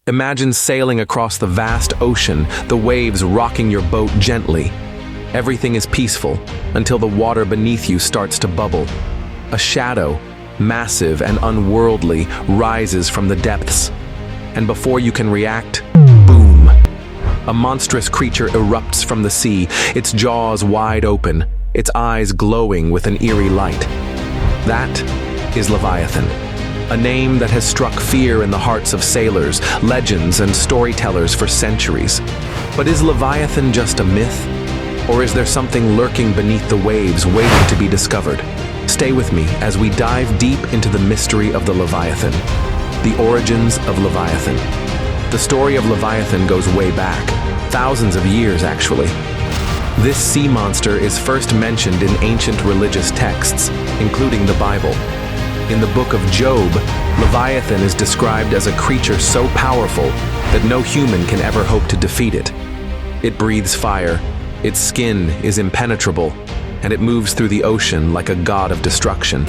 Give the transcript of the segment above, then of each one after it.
Imagine sailing across the vast ocean, the waves rocking your boat gently. Everything is peaceful until the water beneath you starts to bubble. A shadow, massive and unworldly, rises from the depths. And before you can react, boom! A monstrous creature erupts from the sea, its jaws wide open, its eyes glowing with an eerie light. That is Leviathan, a name that has struck fear in the hearts of sailors, legends, and storytellers for centuries. But is Leviathan just a myth? Or is there something lurking beneath the waves waiting to be discovered? Stay with me as we dive deep into the mystery of the Leviathan. The origins of Leviathan. The story of Leviathan goes way back, thousands of years actually. This sea monster is first mentioned in ancient religious texts, including the Bible. In the book of Job, Leviathan is described as a creature so powerful that no human can ever hope to defeat it. It breathes fire, its skin is impenetrable, and it moves through the ocean like a god of destruction.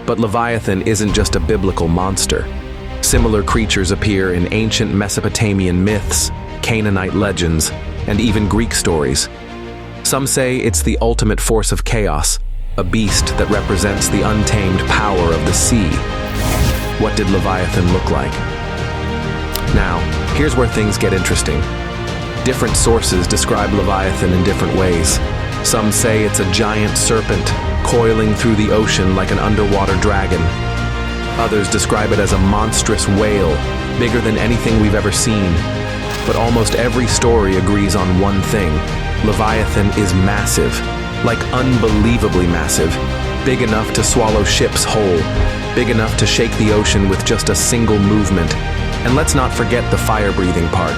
But Leviathan isn't just a biblical monster. Similar creatures appear in ancient Mesopotamian myths, Canaanite legends, and even Greek stories. Some say it's the ultimate force of chaos, a beast that represents the untamed power of the sea. What did Leviathan look like? Now, here's where things get interesting. Different sources describe Leviathan in different ways. Some say it's a giant serpent, coiling through the ocean like an underwater dragon. Others describe it as a monstrous whale, bigger than anything we've ever seen. But almost every story agrees on one thing. Leviathan is massive, like unbelievably massive, big enough to swallow ships whole, big enough to shake the ocean with just a single movement. And let's not forget the fire-breathing part.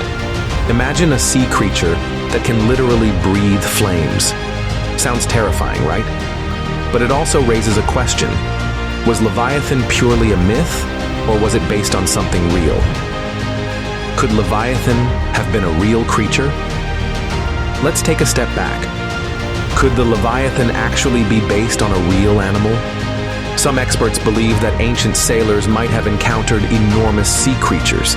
Imagine a sea creature that can literally breathe flames. Sounds terrifying, right? But it also raises a question. Was Leviathan purely a myth, or was it based on something real? Could Leviathan have been a real creature? Let's take a step back. Could the Leviathan actually be based on a real animal? Some experts believe that ancient sailors might have encountered enormous sea creatures,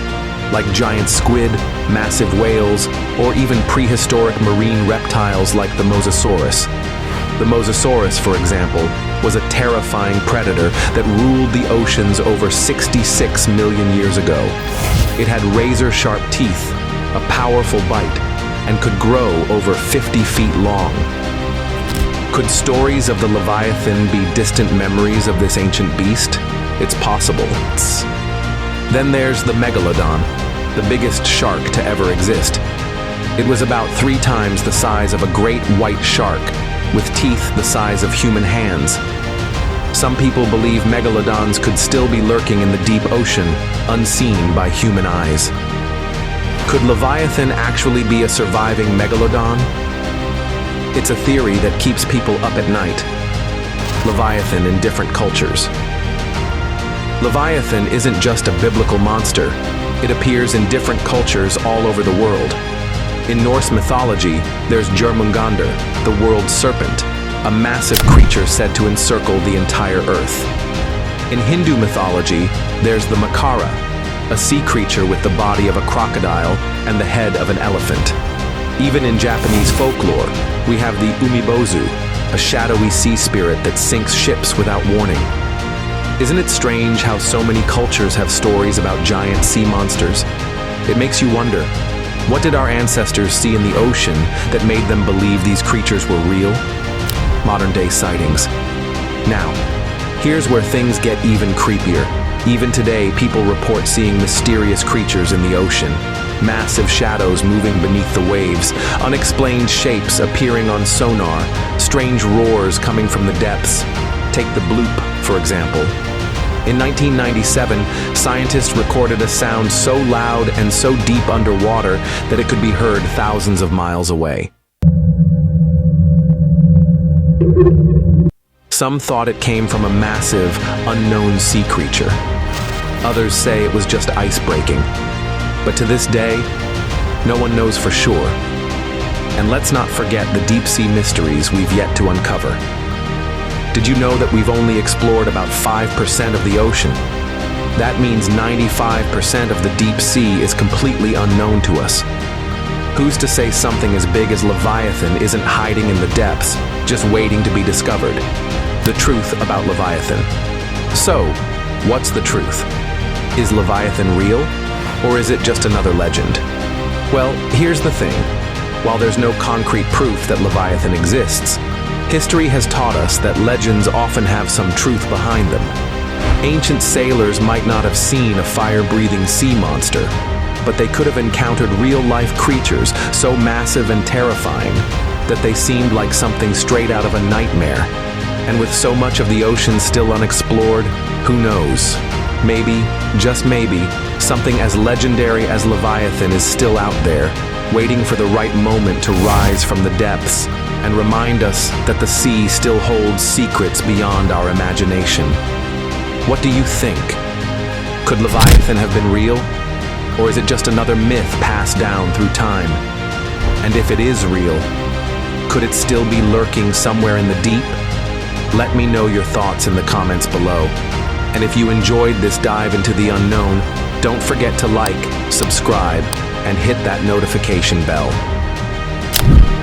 like giant squid, massive whales, or even prehistoric marine reptiles like the Mosasaurus. The Mosasaurus, for example, was a terrifying predator that ruled the oceans over 66 million years ago. It had razor-sharp teeth, a powerful bite, and could grow over 50 feet long. Could stories of the Leviathan be distant memories of this ancient beast? It's possible. Then there's the megalodon, the biggest shark to ever exist. It was about 3 times the size of a great white shark, with teeth the size of human hands. Some people believe megalodons could still be lurking in the deep ocean, unseen by human eyes. Could Leviathan actually be a surviving megalodon? It's a theory that keeps people up at night. Leviathan in different cultures. Leviathan isn't just a biblical monster. It appears in different cultures all over the world. In Norse mythology, there's Jormungandr, the world serpent, a massive creature said to encircle the entire earth. In Hindu mythology, there's the Makara, a sea creature with the body of a crocodile and the head of an elephant. Even in Japanese folklore, we have the Umibozu, a shadowy sea spirit that sinks ships without warning. Isn't it strange how so many cultures have stories about giant sea monsters? It makes you wonder, what did our ancestors see in the ocean that made them believe these creatures were real? Modern-day sightings. Now, here's where things get even creepier. Even today, people report seeing mysterious creatures in the ocean. Massive shadows moving beneath the waves, unexplained shapes appearing on sonar, strange roars coming from the depths. Take the bloop, for example. In 1997, scientists recorded a sound so loud and so deep underwater that it could be heard thousands of miles away. Some thought it came from a massive, unknown sea creature. Others say it was just ice breaking. But to this day, no one knows for sure. And let's not forget the deep-sea mysteries we've yet to uncover. Did you know that we've only explored about 5% of the ocean? That means 95% of the deep sea is completely unknown to us. Who's to say something as big as Leviathan isn't hiding in the depths, just waiting to be discovered? The truth about Leviathan. So, what's the truth? Is Leviathan real, or is it just another legend? Well, here's the thing. While there's no concrete proof that Leviathan exists, history has taught us that legends often have some truth behind them. Ancient sailors might not have seen a fire-breathing sea monster, but they could have encountered real-life creatures so massive and terrifying that they seemed like something straight out of a nightmare. And with so much of the ocean still unexplored, who knows? Maybe, just maybe, something as legendary as Leviathan is still out there, waiting for the right moment to rise from the depths and remind us that the sea still holds secrets beyond our imagination. What do you think? Could Leviathan have been real? Or is it just another myth passed down through time? And if it is real, could it still be lurking somewhere in the deep? Let me know your thoughts in the comments below. And if you enjoyed this dive into the unknown, don't forget to like, subscribe, and hit that notification bell.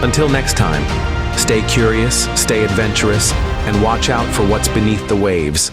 Until next time, stay curious, stay adventurous, and watch out for what's beneath the waves.